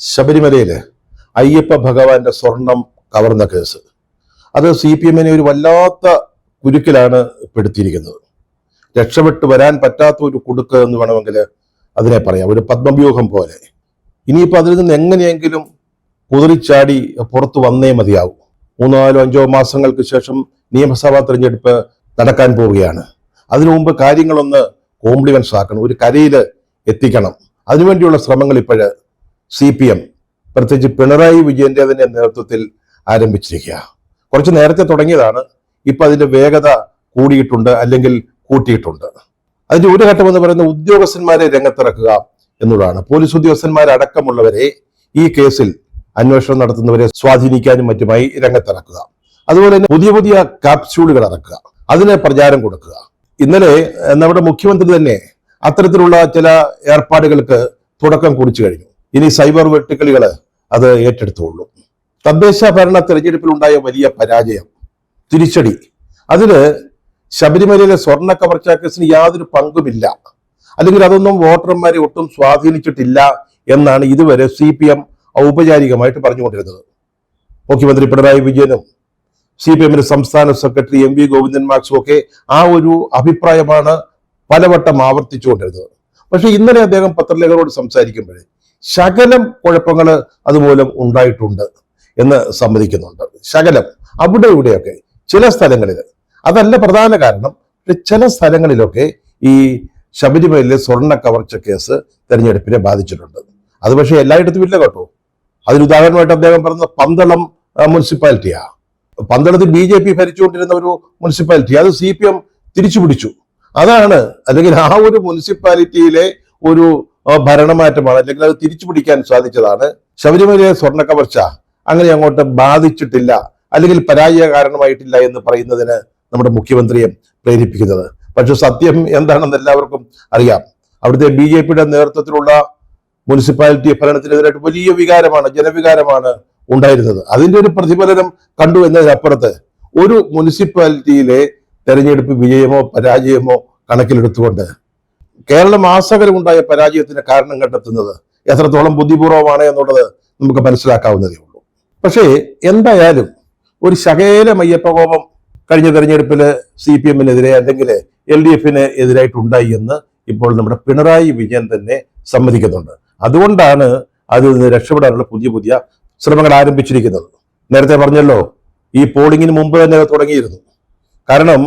ശബരിമലയില് അയ്യപ്പ ഭഗവാന്റെ സ്വർണം കവർന്ന കേസ് അത് CPM ഒരു വല്ലാത്ത കുരുക്കിലാണ് പെടുത്തിയിരിക്കുന്നത്. രക്ഷപ്പെട്ടു വരാൻ പറ്റാത്ത ഒരു കുടുക്ക് എന്ന് വേണമെങ്കിൽ അതിനെ പറയാം, ഒരു പദ്മവ്യൂഹം പോലെ. ഇനിയിപ്പോൾ അതിൽ നിന്ന് എങ്ങനെയെങ്കിലും കുതിറിച്ചാടി പുറത്തു വന്നേ മതിയാവും. 3-4-5 മാസങ്ങൾക്ക് ശേഷം നിയമസഭാ തെരഞ്ഞെടുപ്പ് നടക്കാൻ പോവുകയാണ്. അതിനു മുമ്പ് കാര്യങ്ങളൊന്ന് കോംപ്ലിമെന്റ്സ് ആക്കണം, ഒരു കരയിൽ എത്തിക്കണം. അതിനുവേണ്ടിയുള്ള ശ്രമങ്ങൾ ഇപ്പോഴ് CPM പ്രത്യേകിച്ച് പിണറായി വിജയന്റെ തന്നെ നേതൃത്വത്തിൽ ആരംഭിച്ചിരിക്കുക. കുറച്ച് നേരത്തെ തുടങ്ങിയതാണ്, ഇപ്പൊ അതിന്റെ വേഗത കൂടിയിട്ടുണ്ട്, അല്ലെങ്കിൽ കൂട്ടിയിട്ടുണ്ട്. അതിന്റെ ഒരു ഘട്ടം എന്ന് പറയുന്ന ഉദ്യോഗസ്ഥന്മാരെ രംഗത്തിറക്കുക എന്നുള്ളതാണ്. പോലീസ് ഉദ്യോഗസ്ഥന്മാരടക്കമുള്ളവരെ ഈ കേസിൽ അന്വേഷണം നടത്തുന്നവരെ സ്വാധീനിക്കാനും മറ്റുമായി രംഗത്തിറക്കുക. അതുപോലെ തന്നെ പുതിയ പുതിയ കാപ്സ്യൂളുകൾ ഇറക്കുക, അതിന് പ്രചാരം കൊടുക്കുക. ഇന്നലെ നമ്മുടെ മുഖ്യമന്ത്രി തന്നെ അത്തരത്തിലുള്ള ചില ഏർപ്പാടുകൾക്ക് തുടക്കം കുറിച്ചു കഴിഞ്ഞു. ഇനി സൈബർ വെട്ടുക്കളികൾ അത് ഏറ്റെടുത്തുള്ളൂ. തദ്ദേശ ഭരണ തെരഞ്ഞെടുപ്പിലുണ്ടായ വലിയ പരാജയം, തിരിച്ചടി, അതിന് ശബരിമലയിലെ സ്വർണ്ണ കവർച്ചാ കേസിന് യാതൊരു പങ്കുമില്ല, അല്ലെങ്കിൽ അതൊന്നും വോട്ടർമാരെ ഒട്ടും സ്വാധീനിച്ചിട്ടില്ല എന്നാണ് ഇതുവരെ CPM ഔപചാരികമായിട്ട് പറഞ്ഞുകൊണ്ടിരുന്നത്. മുഖ്യമന്ത്രി പിണറായി വിജയനും CPM സംസ്ഥാന സെക്രട്ടറി MV ഗോവിന്ദൻ മാക്സും ഒക്കെ ആ ഒരു അഭിപ്രായമാണ് പലവട്ടം ആവർത്തിച്ചുകൊണ്ടിരുന്നത്. പക്ഷെ ഇന്നലെ അദ്ദേഹം പത്രലേഖകരോട് സംസാരിക്കുമ്പോഴേ ശകലം കുഴപ്പങ്ങൾ അതുമൂലം ഉണ്ടായിട്ടുണ്ട് എന്ന് സമ്മതിക്കുന്നുണ്ട്. ശകലം അവിടെ ഇവിടെയൊക്കെ ചില സ്ഥലങ്ങളിൽ, അതല്ല പ്രധാന കാരണം, ചില സ്ഥലങ്ങളിലൊക്കെ ഈ ശബരിമലയിലെ സ്വർണ്ണ കവർച്ച കേസ് തെരഞ്ഞെടുപ്പിനെ ബാധിച്ചിട്ടുണ്ട്. അത് പക്ഷേ എല്ലായിടത്തും ഇല്ല കേട്ടോ. അതിനുദാഹരണമായിട്ട് അദ്ദേഹം പറഞ്ഞ പന്തളം മുനിസിപ്പാലിറ്റിയാ. പന്തളത്തിൽ BJP ഭരിച്ചുകൊണ്ടിരുന്ന ഒരു മുനിസിപ്പാലിറ്റി, അത് CPM തിരിച്ചു പിടിച്ചു. അതാണ്, അല്ലെങ്കിൽ ആ ഒരു മുനിസിപ്പാലിറ്റിയിലെ ഒരു ഭരണമാറ്റമാണ്, അല്ലെങ്കിൽ അത് തിരിച്ചു പിടിക്കാൻ സാധിച്ചതാണ്. ശബരിമലയിലെ സ്വർണ്ണ കവർച്ച അങ്ങനെ അങ്ങോട്ട് ബാധിച്ചിട്ടില്ല, അല്ലെങ്കിൽ പരാജയ കാരണമായിട്ടില്ല എന്ന് പറയുന്നതിന് നമ്മുടെ മുഖ്യമന്ത്രിയെ പ്രേരിപ്പിക്കുന്നത്. പക്ഷെ സത്യം എന്താണെന്ന് എല്ലാവർക്കും അറിയാം. അവിടുത്തെ BJPയുടെ നേതൃത്വത്തിലുള്ള മുനിസിപ്പാലിറ്റി ഭരണത്തിനെതിരായിട്ട് വലിയ വികാരമാണ്, ജനവികാരമാണ് ഉണ്ടായിരുന്നത്. അതിന്റെ ഒരു പ്രതിഫലനം കണ്ടു എന്നതിനപ്പുറത്ത് ഒരു മുനിസിപ്പാലിറ്റിയിലെ തെരഞ്ഞെടുപ്പ് വിജയമോ പരാജയമോ കണക്കിലെടുത്തുകൊണ്ട് കേരളം ആസകരമുണ്ടായ പരാജയത്തിന് കാരണം കണ്ടെത്തുന്നത് എത്രത്തോളം ബുദ്ധിപൂർവമാണ് എന്നുള്ളത് നമുക്ക് മനസ്സിലാക്കാവുന്നതേ ഉള്ളൂ. പക്ഷേ എന്തായാലും ഒരു ശകേല അയ്യപ്പകോപം കഴിഞ്ഞ തെരഞ്ഞെടുപ്പിൽ CPM-നെതിരെ അല്ലെങ്കിൽ LDF-ന് എതിരായിട്ടുണ്ടായി എന്ന് ഇപ്പോൾ നമ്മുടെ പിണറായി വിജയൻ തന്നെ സമ്മതിക്കുന്നുണ്ട്. അതുകൊണ്ടാണ് അതിൽ നിന്ന് രക്ഷപ്പെടാനുള്ള പുതിയ പുതിയ ശ്രമങ്ങൾ ആരംഭിച്ചിരിക്കുന്നത്. നേരത്തെ പറഞ്ഞല്ലോ, ഈ പോളിംഗിന് മുമ്പ് തന്നെ തുടങ്ങിയിരുന്നു. കാരണം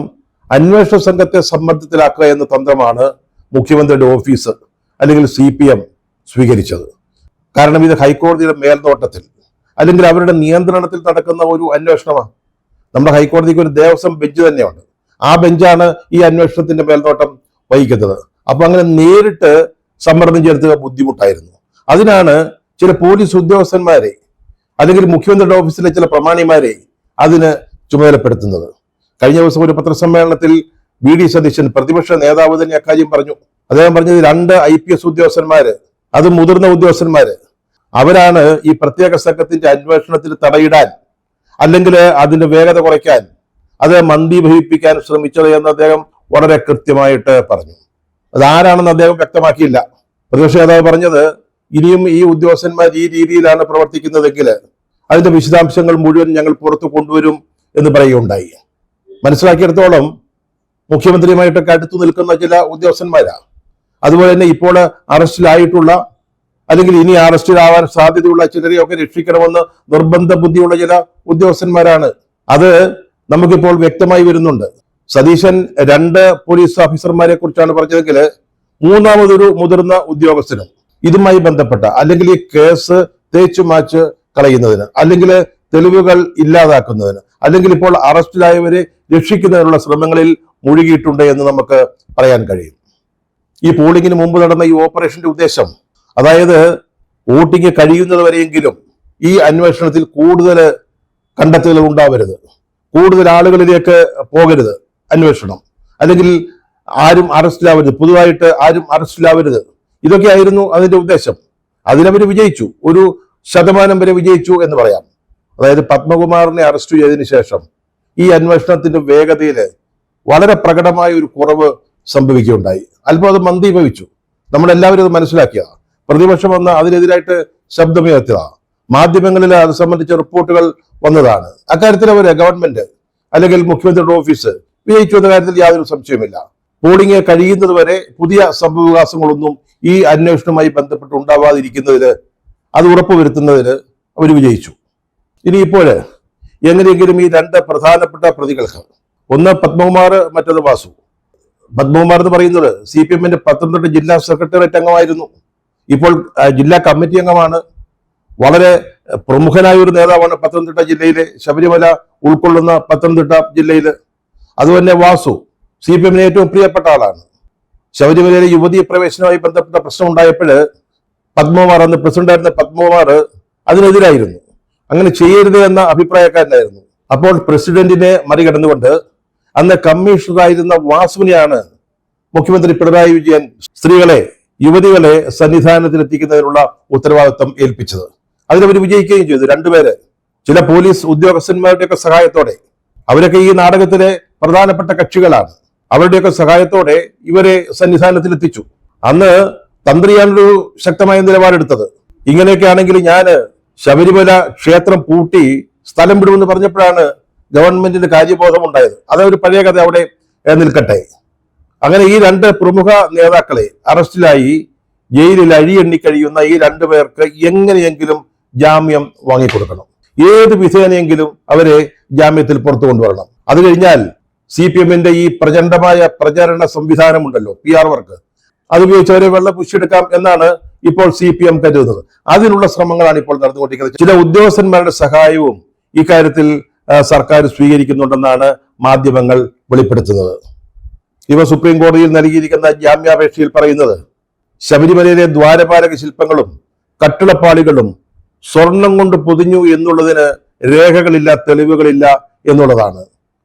അന്വേഷണ സംഘത്തെ സമ്മർദ്ദത്തിലാക്കുക എന്ന തന്ത്രമാണ് മുഖ്യമന്ത്രിയുടെ ഓഫീസ് അല്ലെങ്കിൽ CPM സ്വീകരിച്ചത്. കാരണം ഇത് ഹൈക്കോടതിയുടെ മേൽനോട്ടത്തിൽ അല്ലെങ്കിൽ അവരുടെ നിയന്ത്രണത്തിൽ നടക്കുന്ന ഒരു അന്വേഷണമാണ്. നമ്മുടെ ഹൈക്കോടതിക്ക് ഒരു ദേവസ്വം ബെഞ്ച് തന്നെയുണ്ട്. ആ ബെഞ്ചാണ് ഈ അന്വേഷണത്തിന്റെ മേൽനോട്ടം വഹിക്കുന്നത്. അപ്പൊ അങ്ങനെ നേരിട്ട് സമ്മർദ്ദം ചെലുത്തുക ബുദ്ധിമുട്ടായിരുന്നു. അതിനാണ് ചില പോലീസ് ഉദ്യോഗസ്ഥന്മാരെ അല്ലെങ്കിൽ മുഖ്യമന്ത്രിയുടെ ഓഫീസിലെ ചില പ്രമാണിമാരെ അതിന് ചുമതലപ്പെടുത്തുന്നത്. കഴിഞ്ഞ ദിവസം ഒരു പത്രസമ്മേളനത്തിൽ VD സതീശൻ പ്രതിപക്ഷ നേതാവ് തന്നെ അക്കാര്യം പറഞ്ഞു. അദ്ദേഹം പറഞ്ഞത് 2 IPS ഉദ്യോഗസ്ഥന്മാര്, അത് മുതിർന്ന ഉദ്യോഗസ്ഥന്മാര്, അവരാണ് ഈ പ്രത്യേക സംഘത്തിന്റെ അന്വേഷണത്തിൽ തടയിടാൻ അല്ലെങ്കിൽ അതിന്റെ വേഗത കുറയ്ക്കാൻ, അത് മന്ദീഭവിപ്പിക്കാൻ ശ്രമിച്ചത് എന്ന് അദ്ദേഹം വളരെ കൃത്യമായിട്ട് പറഞ്ഞു. അതാരാണെന്ന് അദ്ദേഹം വ്യക്തമാക്കിയില്ല. പ്രതിപക്ഷ നേതാവ് പറഞ്ഞത്, ഇനിയും ഈ ഉദ്യോഗസ്ഥന്മാർ ഈ രീതിയിലാണ് പ്രവർത്തിക്കുന്നതെങ്കിൽ അതിന്റെ വിശദാംശങ്ങൾ മുഴുവൻ ഞങ്ങൾ പുറത്തു കൊണ്ടുവരും എന്ന് പറയുകയുണ്ടായി. മനസ്സിലാക്കിയെടുത്തോളം മുഖ്യമന്ത്രിയുമായിട്ടൊക്കെ അടുത്തു നിൽക്കുന്ന ചില ഉദ്യോഗസ്ഥന്മാരാ. അതുപോലെ തന്നെ ഇപ്പോൾ അറസ്റ്റിലായിട്ടുള്ള അല്ലെങ്കിൽ ഇനി അറസ്റ്റിലാവാൻ സാധ്യതയുള്ള ചിലരെയൊക്കെ രക്ഷിക്കണമെന്ന് നിർബന്ധ ബുദ്ധിയുള്ള ചില ഉദ്യോഗസ്ഥന്മാരാണ്. അത് നമുക്കിപ്പോൾ വ്യക്തമായി വരുന്നുണ്ട്. സതീശൻ 2 പോലീസ് ഓഫീസർമാരെ കുറിച്ചാണ് പറഞ്ഞതെങ്കിൽ മൂന്നാമതൊരു മുതിർന്ന ഉദ്യോഗസ്ഥനും ഇതുമായി ബന്ധപ്പെട്ട അല്ലെങ്കിൽ ഈ കേസ് തേച്ചുമാച്ച് കളയുന്നതിന്, അല്ലെങ്കിൽ തെളിവുകൾ ഇല്ലാതാക്കുന്നതിന്, അല്ലെങ്കിൽ ഇപ്പോൾ അറസ്റ്റിലായവരെ രക്ഷിക്കുന്നതിനുള്ള ശ്രമങ്ങളിൽ മുഴുകിയിട്ടുണ്ട് എന്ന് നമുക്ക് പറയാൻ കഴിയും. ഈ പോളിംഗിന് മുമ്പ് നടന്ന ഈ ഓപ്പറേഷന്റെ ഉദ്ദേശം, അതായത് വോട്ടിംഗ് കഴിയുന്നതുവരെയെങ്കിലും ഈ അന്വേഷണത്തിൽ കൂടുതൽ കണ്ടെത്തലുകൾ ഉണ്ടാവരുത്, കൂടുതൽ ആളുകളിലേക്ക് പോകരുത് അന്വേഷണം, അല്ലെങ്കിൽ ആരും അറസ്റ്റിലാവരുത്, പുതുതായിട്ട് ആരും അറസ്റ്റിലാവരുത്. ഇതൊക്കെയായിരുന്നു അതിന്റെ ഉദ്ദേശം. അതിനവർ വിജയിച്ചു, 1% വരെ വിജയിച്ചു എന്ന് പറയാം. അതായത് പത്മകുമാറിനെ അറസ്റ്റ് ചെയ്തതിനു ശേഷം ഈ അന്വേഷണത്തിന്റെ വേഗതയിൽ വളരെ പ്രകടമായ ഒരു കുറവ് സംഭവിക്കുകയുണ്ടായി. അല്പം അത് മന്ദീഭവിച്ചു. നമ്മളെല്ലാവരും അത് മനസ്സിലാക്കിയ പ്രതിപക്ഷം വന്ന് അതിനെതിരായിട്ട് ശബ്ദമുയർത്തുക. മാധ്യമങ്ങളിൽ അത് സംബന്ധിച്ച റിപ്പോർട്ടുകൾ വന്നതാണ്. അക്കാര്യത്തിൽ ഗവൺമെന്റ് അല്ലെങ്കിൽ മുഖ്യമന്ത്രിയുടെ ഓഫീസ് വിജയിക്കുന്ന കാര്യത്തിൽ യാതൊരു സംശയമില്ല. പോളിംഗ് കഴിയുന്നത് വരെ പുതിയ സംഭവവികാസങ്ങളൊന്നും ഈ അന്വേഷണവുമായി ബന്ധപ്പെട്ട് ഉണ്ടാവാതിരിക്കുന്നതിന്, അത് ഉറപ്പുവരുത്തുന്നതിന് അവർ വിജയിച്ചു. ഇനിയിപ്പോൾ എങ്ങനെയെങ്കിലും ഈ രണ്ട് പ്രധാനപ്പെട്ട പ്രതികൾക്ക്, ഒന്ന് പത്മകുമാർ, മറ്റത് വാസു. പത്മകുമാർ എന്ന് പറയുന്നത് CPM-ന്റെ പത്തനംതിട്ട ജില്ലാ സെക്രട്ടേറിയറ്റ് അംഗമായിരുന്നു. ഇപ്പോൾ ജില്ലാ കമ്മിറ്റി അംഗമാണ്. വളരെ പ്രമുഖനായ ഒരു നേതാവാണ് പത്തനംതിട്ട ജില്ലയിലെ, ശബരിമല ഉൾക്കൊള്ളുന്ന പത്തനംതിട്ട ജില്ലയിൽ. അതുപോലെ വാസു CPM-ന് ഏറ്റവും പ്രിയപ്പെട്ട ആളാണ്. ശബരിമലയിലെ യുവതീ പ്രവേശനവുമായി ബന്ധപ്പെട്ട പ്രശ്നം ഉണ്ടായപ്പോൾ പത്മകുമാർ, അന്ന് പ്രസിഡന്റായിരുന്ന പത്മകുമാർ അതിനെതിരായിരുന്നു. അങ്ങനെ ചെയ്യരുത് എന്ന അഭിപ്രായക്കാരനായിരുന്നു. അപ്പോൾ പ്രസിഡന്റിനെ മറികടന്നുകൊണ്ട് അന്ന് കമ്മീഷണറായിരുന്ന വാസുവിനെയാണ് മുഖ്യമന്ത്രി പിണറായി വിജയൻ സ്ത്രീകളെ, യുവതികളെ സന്നിധാനത്തിലെത്തിക്കുന്നതിനുള്ള ഉത്തരവാദിത്വം ഏൽപ്പിച്ചത്. അതിലവർ വിജയിക്കുകയും ചെയ്തു. രണ്ടുപേര് ചില പോലീസ് ഉദ്യോഗസ്ഥന്മാരുടെയൊക്കെ സഹായത്തോടെ, അവരൊക്കെ ഈ നാടകത്തിലെ പ്രധാനപ്പെട്ട കക്ഷികളാണ്, അവരുടെയൊക്കെ സഹായത്തോടെ ഇവരെ സന്നിധാനത്തിലെത്തിച്ചു. അന്ന് തന്ത്രിയാണൊരു ശക്തമായ നിലപാടെടുത്തത്. ഇങ്ങനെയൊക്കെ ആണെങ്കിൽ ഞാൻ ശബരിമല ക്ഷേത്രം പൂട്ടി സ്ഥലം വിടുമെന്ന് പറഞ്ഞപ്പോഴാണ് ഗവൺമെന്റിന് കാര്യബോധം ഉണ്ടായത്. അതൊരു പഴയ കഥ അവിടെ നിൽക്കട്ടെ. അങ്ങനെ ഈ രണ്ട് പ്രമുഖ നേതാക്കളെ അറസ്റ്റിലായി ജയിലിൽ അഴിയെണ്ണി കഴിയുന്ന ഈ രണ്ടു പേർക്ക് എങ്ങനെയെങ്കിലും ജാമ്യം വാങ്ങിക്കൊടുക്കണം. ഏത് വിധേനയെങ്കിലും അവരെ ജാമ്യത്തിൽ പുറത്തു കൊണ്ടുവരണം. അത് കഴിഞ്ഞാൽ CPM-ന്റെ ഈ പ്രചണ്ഡമായ പ്രചാരണ സംവിധാനമുണ്ടല്ലോ, PR വർക്ക്, അതുപയോഗിച്ച് അവരെ വെള്ളപൂശിയെടുക്കാം എന്നാണ് ഇപ്പോൾ CPM കരുതുന്നത്. അതിനുള്ള ശ്രമങ്ങളാണ് ഇപ്പോൾ നടന്നുകൊണ്ടിരിക്കുന്നത്. ചില ഉദ്യോഗസ്ഥന്മാരുടെ സഹായവും ഇക്കാര്യത്തിൽ സർക്കാർ സ്വീകരിക്കുന്നുണ്ടെന്നാണ് മാധ്യമങ്ങൾ വെളിപ്പെടുത്തുന്നത്. ഇവ സുപ്രീം കോടതിയിൽ നൽകിയിരിക്കുന്ന ജാമ്യാപേക്ഷയിൽ പറയുന്നത് ശബരിമലയിലെ ദ്വാരപാലക ശില്പങ്ങളും കട്ടിളപ്പാളികളും സ്വർണം കൊണ്ട് പൊതിഞ്ഞു എന്നുള്ളതിന് രേഖകളില്ല, തെളിവുകളില്ല എന്നുള്ളതാണ്.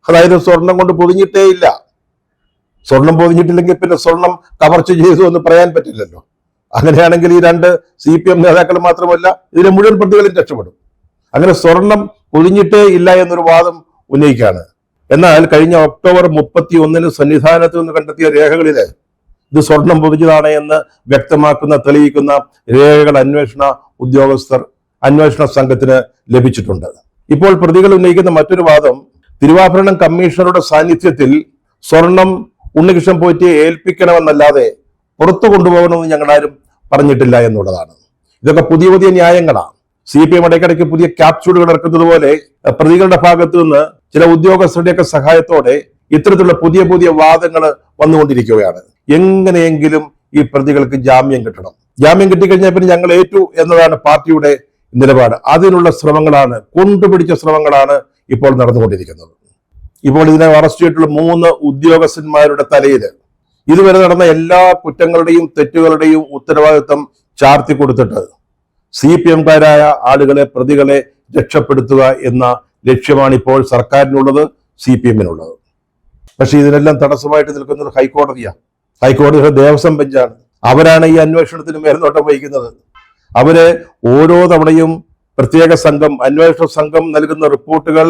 അതായത് സ്വർണം കൊണ്ട് പൊതിഞ്ഞിട്ടേ ഇല്ല. സ്വർണം പൊതിഞ്ഞിട്ടില്ലെങ്കിൽ പിന്നെ സ്വർണം കവർച്ച ചെയ്തു എന്ന് പറയാൻ പറ്റില്ലല്ലോ. അങ്ങനെയാണെങ്കിൽ ഈ രണ്ട് CPM നേതാക്കൾ മാത്രമല്ല, ഇതിലെ മുഴുവൻ പ്രതികളും രക്ഷപ്പെടും. അങ്ങനെ സ്വർണം പൊതിഞ്ഞിട്ടേ ഇല്ല എന്നൊരു വാദം ഉന്നയിക്കുകയാണ്. എന്നാൽ കഴിഞ്ഞ ഒക്ടോബർ 31 സന്നിധാനത്ത് നിന്ന് കണ്ടെത്തിയ രേഖകളില് ഇത് സ്വർണം പൊതിഞ്ഞതാണ് എന്ന് വ്യക്തമാക്കുന്ന, തെളിയിക്കുന്ന രേഖകൾ അന്വേഷണ സംഘത്തിന് ലഭിച്ചിട്ടുണ്ട്. ഇപ്പോൾ പ്രതികൾ ഉന്നയിക്കുന്ന മറ്റൊരു വാദം, തിരുവാഭരണം കമ്മീഷണറുടെ സാന്നിധ്യത്തിൽ സ്വർണം ഉണ്ണികൃഷ്ണൻ പോറ്റിയെ ഏൽപ്പിക്കണമെന്നല്ലാതെ പുറത്തു കൊണ്ടുപോകണമെന്ന് ഞങ്ങളാരും പറഞ്ഞിട്ടില്ല എന്നുള്ളതാണ്. ഇതൊക്കെ പുതിയ പുതിയ ന്യായങ്ങളാണ്. CPM ഇടയ്ക്കിടയ്ക്ക് പുതിയ ക്യാപ്സ്യൂളുകൾ ഇറക്കുന്നത് പോലെ പ്രതികളുടെ ഭാഗത്തു നിന്ന് ചില ഉദ്യോഗസ്ഥരുടെയൊക്കെ സഹായത്തോടെ ഇത്തരത്തിലുള്ള പുതിയ പുതിയ വാദങ്ങൾ വന്നുകൊണ്ടിരിക്കുകയാണ്. എങ്ങനെയെങ്കിലും ഈ പ്രതികൾക്ക് ജാമ്യം കിട്ടണം. ജാമ്യം കിട്ടിക്കഴിഞ്ഞാൽ പിന്നെ ഞങ്ങൾ ഏറ്റു എന്നതാണ് പാർട്ടിയുടെ നിലപാട്. അതിനുള്ള ശ്രമങ്ങളാണ്, കൊണ്ടുപിടിച്ച ശ്രമങ്ങളാണ് ഇപ്പോൾ നടന്നുകൊണ്ടിരിക്കുന്നത്. ഇപ്പോൾ ഇതിനെ അറസ്റ്റ് ചെയ്തിട്ടുള്ള 3 ഉദ്യോഗസ്ഥന്മാരുടെ തലയിൽ ഇതുവരെ നടന്ന എല്ലാ കുറ്റങ്ങളുടെയും തെറ്റുകളുടെയും ഉത്തരവാദിത്വം ചാർത്തി കൊടുത്തിട്ട് CPM-കാരായ ആളുകളെ, പ്രതികളെ രക്ഷപ്പെടുത്തുക എന്ന ലക്ഷ്യമാണ് ഇപ്പോൾ സർക്കാരിനുള്ളത്, CPM-നുള്ളത്. പക്ഷെ ഇതിനെല്ലാം തടസ്സമായിട്ട് നിൽക്കുന്നത് ഹൈക്കോടതിയാണ്. ഹൈക്കോടതിയുടെ ദേവസ്വം ബെഞ്ചാണ്. അവരാണ് ഈ അന്വേഷണത്തിന് മേൽനോട്ടം വഹിക്കുന്നത്. അവര് ഓരോ തവണയും പ്രത്യേക സംഘം, അന്വേഷണ സംഘം നൽകുന്ന റിപ്പോർട്ടുകൾ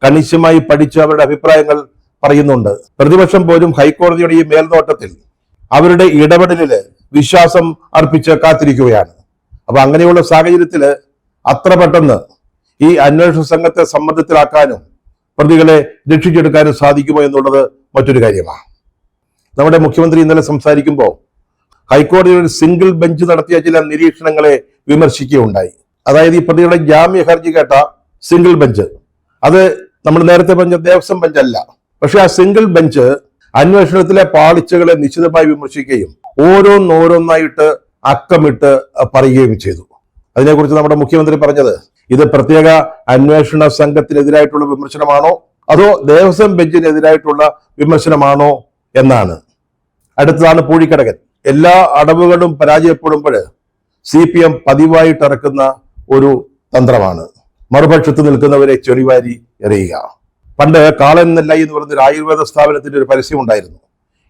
കണിശമായി പഠിച്ച് അവരുടെ അഭിപ്രായങ്ങൾ പറയുന്നുണ്ട്. പ്രതിപക്ഷം പോലും ഹൈക്കോടതിയുടെ ഈ മേൽനോട്ടത്തിൽ, അവരുടെ ഇടപെടലില് വിശ്വാസം അർപ്പിച്ച് കാത്തിരിക്കുകയാണ്. അപ്പൊ അങ്ങനെയുള്ള സാഹചര്യത്തില് അത്ര പെട്ടെന്ന് ഈ അന്വേഷണ സംഘത്തെ സമ്മർദ്ദത്തിലാക്കാനും പ്രതികളെ രക്ഷിച്ചെടുക്കാനും സാധിക്കുമോ എന്നുള്ളത് മറ്റൊരു കാര്യമാണ്. നമ്മുടെ മുഖ്യമന്ത്രി ഇന്നലെ സംസാരിക്കുമ്പോൾ ഹൈക്കോടതിയുടെ ഒരു സിംഗിൾ ബെഞ്ച് നടത്തിയ ചില നിരീക്ഷണങ്ങളെ വിമർശിക്കുകയുണ്ടായി. അതായത് ഈ പ്രതികളുടെ ജാമ്യ ഹർജി കേട്ട സിംഗിൾ ബെഞ്ച്, അത് നമ്മൾ നേരത്തെ പറഞ്ഞ ദേവസ്വം ബെഞ്ച് അല്ല. പക്ഷെ ആ സിംഗിൾ ബെഞ്ച് അന്വേഷണത്തിലെ പാളിച്ചകളെ നിശിതമായി വിമർശിക്കുകയും ഓരോന്നായിട്ട് അക്കമിട്ട് പറയുകയും ചെയ്തു. അതിനെക്കുറിച്ച് നമ്മുടെ മുഖ്യമന്ത്രി പറഞ്ഞത്, ഇത് പ്രത്യേക അന്വേഷണ സംഘത്തിനെതിരായിട്ടുള്ള വിമർശനമാണോ അതോ ദേവസ്വം ബെഞ്ചിനെതിരായിട്ടുള്ള വിമർശനമാണോ എന്നാണ്. അടുത്തതാണ് പൂഴിക്കടകൻ. എല്ലാ അടവുകളും പരാജയപ്പെടുമ്പോൾ CPM പതിവായിട്ട് ഇറക്കുന്ന ഒരു തന്ത്രമാണ് മറുപക്ഷത്ത് നിൽക്കുന്നവരെ ചെളിവാരി എറിയുക. പണ്ട് കാളൻ നെല്ലായി എന്ന് പറയുന്ന ഒരു ആയുർവേദ സ്ഥാപനത്തിന്റെ ഒരു പരസ്യം ഉണ്ടായിരുന്നു.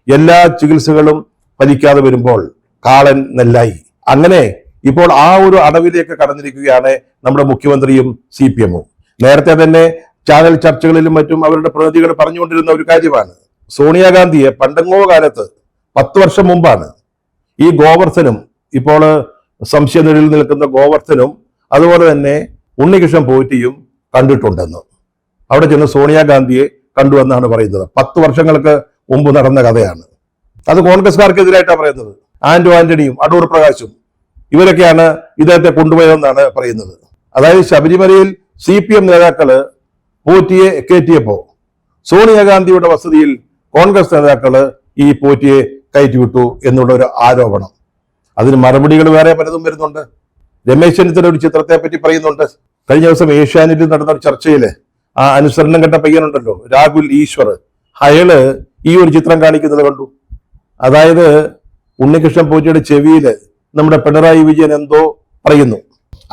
എല്ലാ ചികിത്സകളും ഫലിക്കാതെ വരുമ്പോൾ കാളൻ നെല്ലായി. അങ്ങനെ ഇപ്പോൾ ആ ഒരു അടവിലേക്ക് കടന്നിരിക്കുകയാണ് നമ്മുടെ മുഖ്യമന്ത്രിയും CPM-ഉം. നേരത്തെ തന്നെ ചാനൽ ചർച്ചകളിലും മറ്റും അവരുടെ പ്രതിനിധികൾ പറഞ്ഞുകൊണ്ടിരുന്ന ഒരു കാര്യമാണ്, സോണിയാഗാന്ധിയെ പണ്ടെങ്ങോ കാലത്ത് 10 വർഷം മുമ്പാണ് ഈ ഗോവർദ്ധനും ഇപ്പോൾ സംശയനിഴലിൽ നിൽക്കുന്ന ഗോവർദ്ധനും അതുപോലെ തന്നെ ഉണ്ണികൃഷ്ണൻ പോറ്റിയും കണ്ടിട്ടുണ്ടെന്ന്. അവിടെ ചെന്ന് സോണിയാഗാന്ധിയെ കണ്ടു എന്നാണ് പറയുന്നത്. 10 വർഷങ്ങൾക്ക് മുമ്പ് നടന്ന കഥയാണ്. അത് കോൺഗ്രസ്സുകാർക്കെതിരായിട്ടാണ് പറയുന്നത്. ആന്റണിയും അടൂർ പ്രകാശും ഇവരൊക്കെയാണ് ഇദ്ദേഹത്തെ കൊണ്ടുപോയതെന്നാണ് പറയുന്നത്. അതായത് ശബരിമലയിൽ CPM നേതാക്കള് പോറ്റിയെ കയറ്റിയപ്പോ സോണിയാഗാന്ധിയുടെ വസതിയിൽ കോൺഗ്രസ് നേതാക്കള് ഈ പോറ്റിയെ കയറ്റിവിട്ടു എന്നുള്ള ഒരു ആരോപണം. അതിന് മറുപടികൾ വേറെ പലതും വരുന്നുണ്ട്. രമേശ് ചെന്നിത്തല ഒരു ചിത്രത്തെ പറ്റി പറയുന്നുണ്ട്. കഴിഞ്ഞ ദിവസം ഏഷ്യാനെറ്റിൽ നടന്ന ഒരു ചർച്ചയില് ആ അനുസരണം കണ്ട പയ്യനുണ്ടല്ലോ, രാഹുൽ ഈശ്വർ, അയാള് ഈ ഒരു ചിത്രം കാണിക്കുന്നത് കണ്ടു. അതായത് ഉണ്ണികൃഷ്ണൻ പോറ്റിയുടെ ചെവിയില് നമ്മുടെ പിണറായി വിജയൻ എന്തോ പറയുന്നു.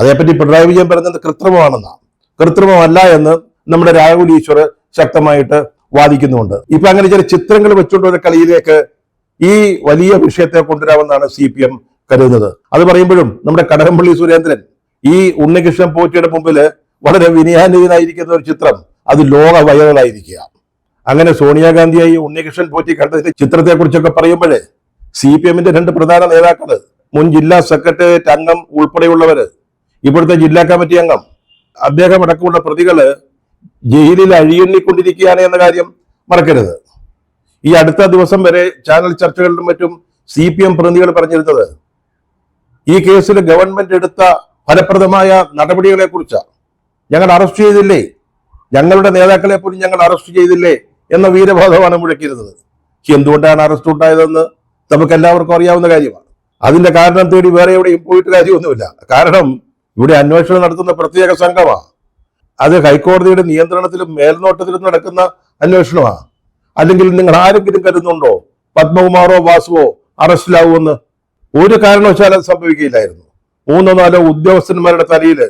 അതേപ്പറ്റി പിണറായി വിജയൻ പറയുന്നത് കൃത്രിമമാണെന്നാ. കൃത്രിമമല്ല എന്ന് നമ്മുടെ രാഹുൽ ഈശ്വർ ശക്തമായിട്ട് വാദിക്കുന്നുണ്ട്. ഇപ്പൊ അങ്ങനെ ചില ചിത്രങ്ങൾ വെച്ചുകൊണ്ടുള്ള കളിയിലേക്ക് ഈ വലിയ വിഷയത്തെ കൊണ്ടുവരാമെന്നാണ് CPM കരുതുന്നത്. അത് പറയുമ്പോഴും നമ്മുടെ കടകംപള്ളി സുരേന്ദ്രൻ ഈ ഉണ്ണികൃഷ്ണൻ പോറ്റിയുടെ മുമ്പില് വളരെ വിനയാന്വിതനായിരിക്കുന്ന ഒരു ചിത്രം അത് ലോക വൈറലായിരിക്കുക. അങ്ങനെ സോണിയാഗാന്ധിയായി ഉണ്ണികൃഷ്ണൻ പോറ്റി കണ്ടതിന്റെ ചിത്രത്തെ കുറിച്ചൊക്കെ പറയുമ്പോഴേ CPM-ന്റെ 2 പ്രധാന നേതാക്കള്, മുൻ ജില്ലാ സെക്രട്ടേറിയറ്റ് അംഗം ഉൾപ്പെടെയുള്ളവര്, ഇവിടുത്തെ ജില്ലാ കമ്മിറ്റി അംഗം, അദ്ദേഹം അടക്കമുള്ള പ്രതികള് ജയിലിൽ അഴിയെണ്ണിക്കൊണ്ടിരിക്കുകയാണ് എന്ന കാര്യം മറക്കരുത്. ഈ അടുത്ത ദിവസം വരെ ചാനൽ ചർച്ചകളിലും മറ്റും CPM പ്രതിനിധികൾ പറഞ്ഞിരുന്നത് ഈ കേസിൽ ഗവൺമെന്റ് എടുത്ത ഫലപ്രദമായ നടപടികളെ കുറിച്ചാണ്. ഞങ്ങൾ അറസ്റ്റ് ചെയ്തില്ലേ, ഞങ്ങളുടെ നേതാക്കളെ പോലും ഞങ്ങൾ അറസ്റ്റ് ചെയ്തില്ലേ എന്ന വീരബോധമാണ് മുഴക്കിയിരുന്നത്. എന്തുകൊണ്ടാണ് അറസ്റ്റ് ഉണ്ടായതെന്ന് നമുക്ക് എല്ലാവർക്കും അറിയാവുന്ന കാര്യമാണ്. അതിന്റെ കാരണം തേടി വേറെ എവിടെയും പോയിട്ട് കാര്യമൊന്നുമില്ല. കാരണം ഇവിടെ അന്വേഷണം നടത്തുന്ന പ്രത്യേക സംഘമാണ്. അത് ഹൈക്കോടതിയുടെ നിയന്ത്രണത്തിലും മേൽനോട്ടത്തിലും നടക്കുന്ന അന്വേഷണമാണ്. അല്ലെങ്കിൽ നിങ്ങൾ ആരെങ്കിലും കരുതുന്നുണ്ടോ പത്മകുമാറോ വാസുവോ അറസ്റ്റിലാവുമെന്ന്? ഒരു കാരണവശാലും അത് സംഭവിക്കുകയില്ലായിരുന്നു. 3-4 ഉദ്യോഗസ്ഥന്മാരുടെ തലയിൽ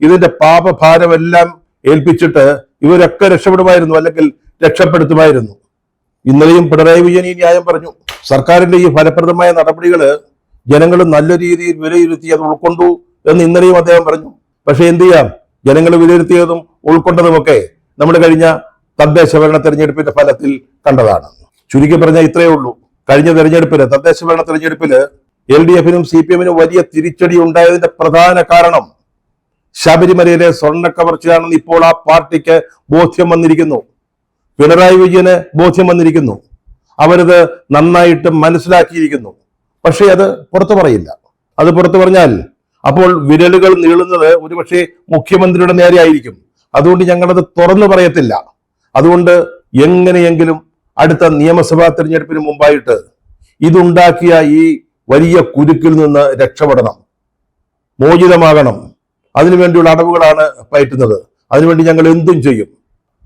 ഇതിന്റെ പാപഭാരമെല്ലാം ഏൽപ്പിച്ചിട്ട് ഇവരൊക്കെ രക്ഷപ്പെടുമായിരുന്നു, അല്ലെങ്കിൽ രക്ഷപ്പെടുത്തുമായിരുന്നു. ഇന്നലെയും പിണറായി വിജയൻ ഈ ന്യായം പറഞ്ഞു. സർക്കാരിന്റെ ഈ ഫലപ്രദമായ നടപടികള് ജനങ്ങൾ നല്ല രീതിയിൽ വിലയിരുത്തി അത് ഉൾക്കൊണ്ടു എന്ന് ഇന്നലെയും അദ്ദേഹം പറഞ്ഞു. പക്ഷെ എന്ത് ചെയ്യാം, ജനങ്ങൾ വിലയിരുത്തിയതും ഉൾക്കൊണ്ടതുമൊക്കെ നമ്മൾ കഴിഞ്ഞ തദ്ദേശ ഭരണ തെരഞ്ഞെടുപ്പിന്റെ ഫലത്തിൽ കണ്ടതാണ്. ചുരുക്കി പറഞ്ഞാൽ ഇത്രയേ ഉള്ളൂ. കഴിഞ്ഞ തെരഞ്ഞെടുപ്പില്, തദ്ദേശ ഭരണ തെരഞ്ഞെടുപ്പില് LDF-നും CPM-നും വലിയ തിരിച്ചടി ഉണ്ടായതിന്റെ പ്രധാന കാരണം ശബരിമലയിലെ സ്വർണ്ണ കവർച്ചയാണെന്ന് ഇപ്പോൾ ആ പാർട്ടിക്ക് ബോധ്യം വന്നിരിക്കുന്നു. പിണറായി വിജയന് ബോധ്യം വന്നിരിക്കുന്നു. അവരത് നന്നായിട്ട് മനസ്സിലാക്കിയിരിക്കുന്നു. പക്ഷേ അത് പുറത്തു പറയില്ല. അത് പുറത്തു പറഞ്ഞാൽ അപ്പോൾ വിരലുകൾ നീളുന്നത് ഒരുപക്ഷെ മുഖ്യമന്ത്രിയുടെ നേരെ ആയിരിക്കും. അതുകൊണ്ട് ഞങ്ങളത് തുറന്നു പറയത്തില്ല. അതുകൊണ്ട് എങ്ങനെയെങ്കിലും അടുത്ത നിയമസഭാ തെരഞ്ഞെടുപ്പിന് മുമ്പായിട്ട് ഇതുണ്ടാക്കിയ ഈ വലിയ കുരുക്കിൽ നിന്ന് രക്ഷപ്പെടണം, മോചിതമാകണം. അതിനുവേണ്ടിയുള്ള അടവുകളാണ് പയറ്റുന്നത്. അതിനുവേണ്ടി ഞങ്ങൾ എന്തും ചെയ്യും.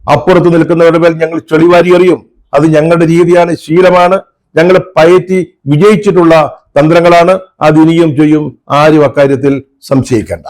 അപ്പുറത്ത് നിൽക്കുന്നവരുടെ മേൽ ഞങ്ങൾ ചെളിവാരി എറിയും. അത് ഞങ്ങളുടെ രീതിയാണ്, ശീലമാണ്. ഞങ്ങൾ പയറ്റി വിജയിച്ചിട്ടുള്ള തന്ത്രങ്ങളാണ്. അത് ഇനിയും ചെയ്യും. ആരും അക്കാര്യത്തിൽ സംശയിക്കേണ്ട.